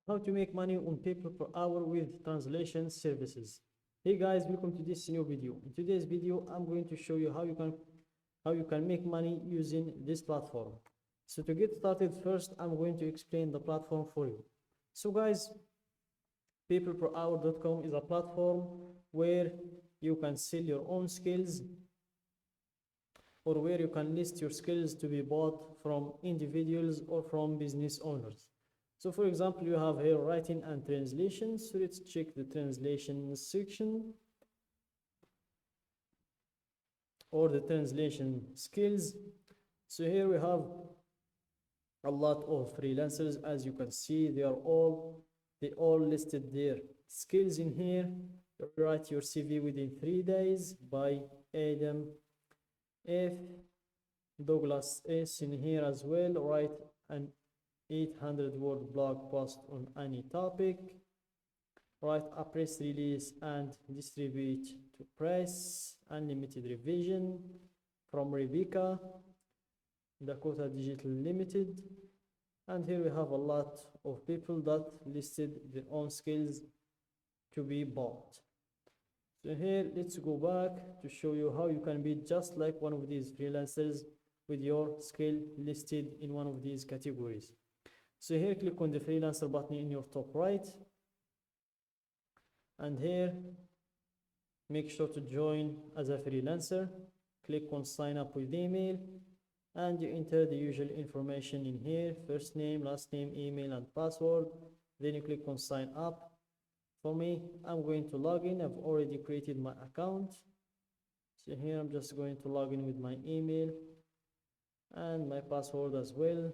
How to make money on people per hour with translation services. Hey guys, welcome to this new video. In today's video, I'm going to show you how you can make money using this platform. So to get started, first I'm going to explain the platform for you. So guys, PeoplePerHour.com is a platform where you can sell your own skills, or where you can list your skills to be bought from individuals or from business owners. So for example, you have here writing and translation. So let's check the translation section or the translation skills. So here we have a lot of freelancers. As you can see, they all listed their skills in here. Write your CV within 3 days by Adam F. Douglas S. in here as well. Write an 800-word blog post on any topic. Write a press release and distribute to press. Unlimited revision from Rebecca, Dakota Digital Limited. And here we have a lot of people that listed their own skills to be bought. So here, let's go back to show you how you can be just like one of these freelancers with your skill listed in one of these categories. So here, click on the freelancer button in your top right. And here, make sure to join as a freelancer. Click on sign up with email. And you enter the usual information in here: first name, last name, email, and password. Then you click on sign up. For me, I'm going to log in. I've already created my account. So here I'm just going to log in with my email and my password as well.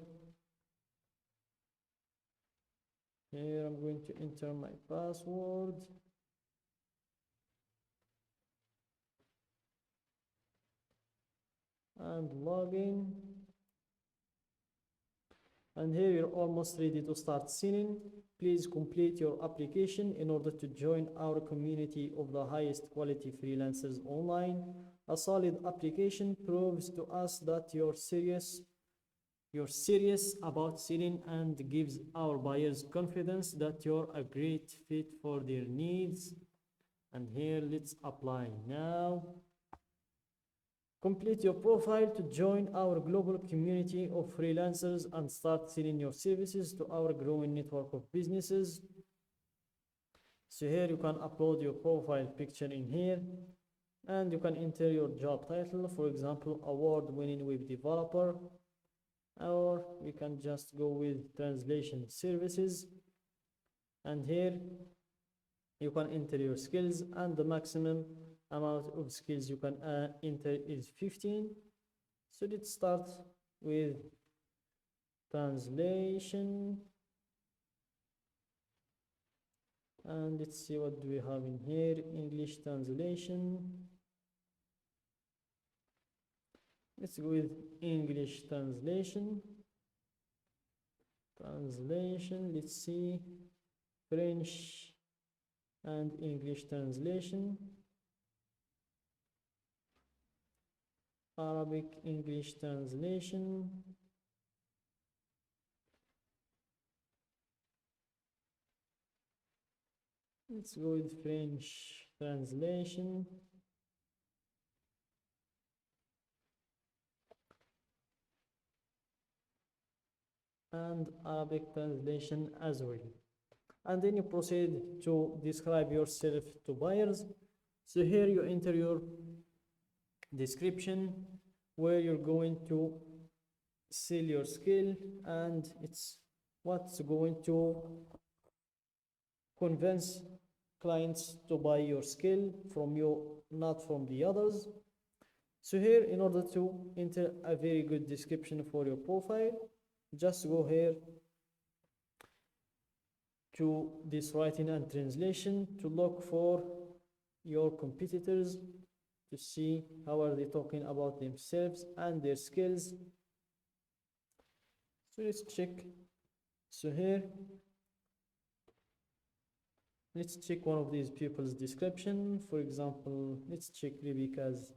Here I'm going to enter my password. And log in. And here you're almost ready to start selling. Please complete your application in order to join our community of the highest quality freelancers online. A solid application proves to us that you're serious about selling and gives our buyers confidence that you're a great fit for their needs. And here, let's apply now. Complete your profile to join our global community of freelancers and start selling your services to our growing network of businesses. So here you can upload your profile picture in here, and you can enter your job title, for example, award-winning web developer, or we can just go with translation services. And here you can enter your skills, and the maximum amount of skills you can enter is 15. So let's start with translation, and let's see what do we have in here. English translation. Let's go with English translation. Let's see, French and English translation. Arabic English translation. Let's go with French translation. And Arabic translation as well. And then you proceed to describe yourself to buyers. So here you enter your description, where you're going to sell your skill, and it's what's going to convince clients to buy your skill from you, not from the others. So here, in order to enter a very good description for your profile, just go here to this writing and translation to look for your competitors, to see how are they talking about themselves and their skills. So let's check. So here, let's check one of these people's description. For example, let's check Rebecca's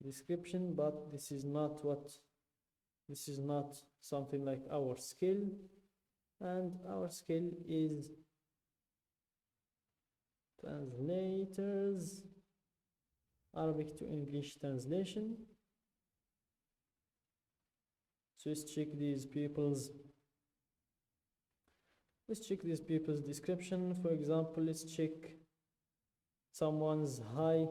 description, but this is not something like our skill. and our skill is translators, Arabic to English translation. So let's check these people's description. For example, let's check someone's high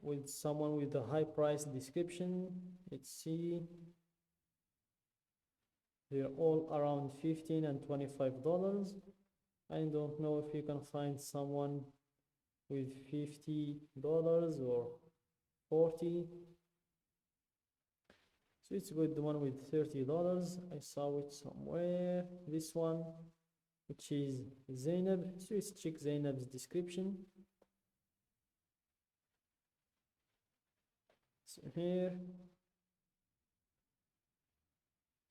with someone with a high price description. Let's see, they're all around $15 and $25. I don't know if you can find someone with $50 or 40. So it's good, the one with $30. I saw it somewhere. This one, which is Zainab. So let's check Zainab's description. So here.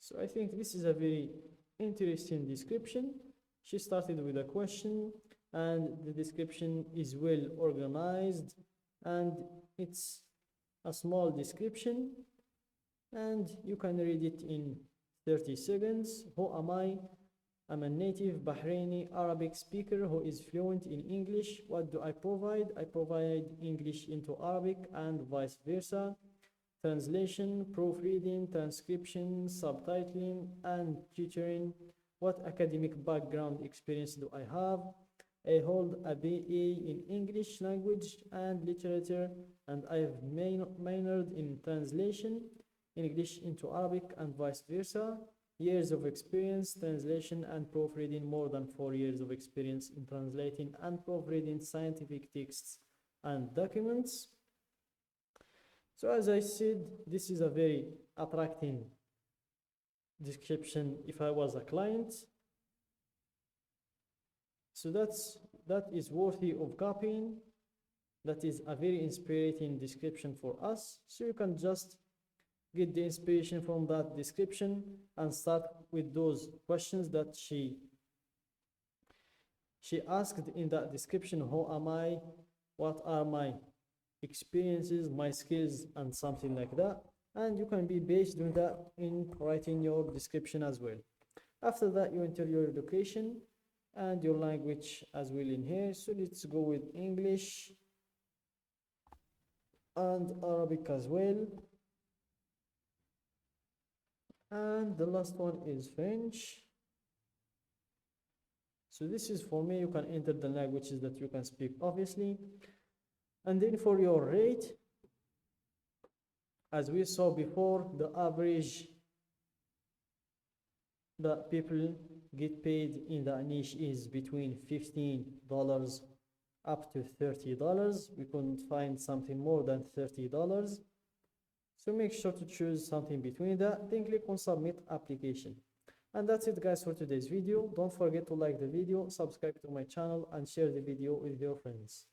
So I think this is a very interesting description. She started with a question, and the description is well organized, and it's a small description, and you can read it in 30 seconds. Who am I? I'm a native Bahraini Arabic speaker who is fluent in English. What do I provide? I provide English into Arabic and vice versa. Translation, proofreading, transcription, subtitling, and tutoring. What academic background experience do I have? I hold a BA in English language and literature, and I have minored in translation, English into Arabic and vice versa. Years of experience, translation and proofreading, more than 4 years of experience in translating and proofreading scientific texts and documents. So as I said, this is a very attracting description if I was a client. So that is worthy of copying. That is a very inspiring description for us. So you can just get the inspiration from that description and start with those questions that she asked in that description. Who am I? What are my experiences, my skills, and something like that. And you can be based on that in writing your description as well. After that, you enter your location and your language as well in here. So let's go with English and Arabic as well. And the last one is French. So this is for me. You can enter the languages that you can speak, obviously. And then for your rate, as we saw before, the average that people get paid in the niche is between $15 up to $30. We couldn't find something more than $30. So make sure to choose something between that, then click on submit application. And that's it guys for today's video. Don't forget to like the video, subscribe to my channel, and share the video with your friends.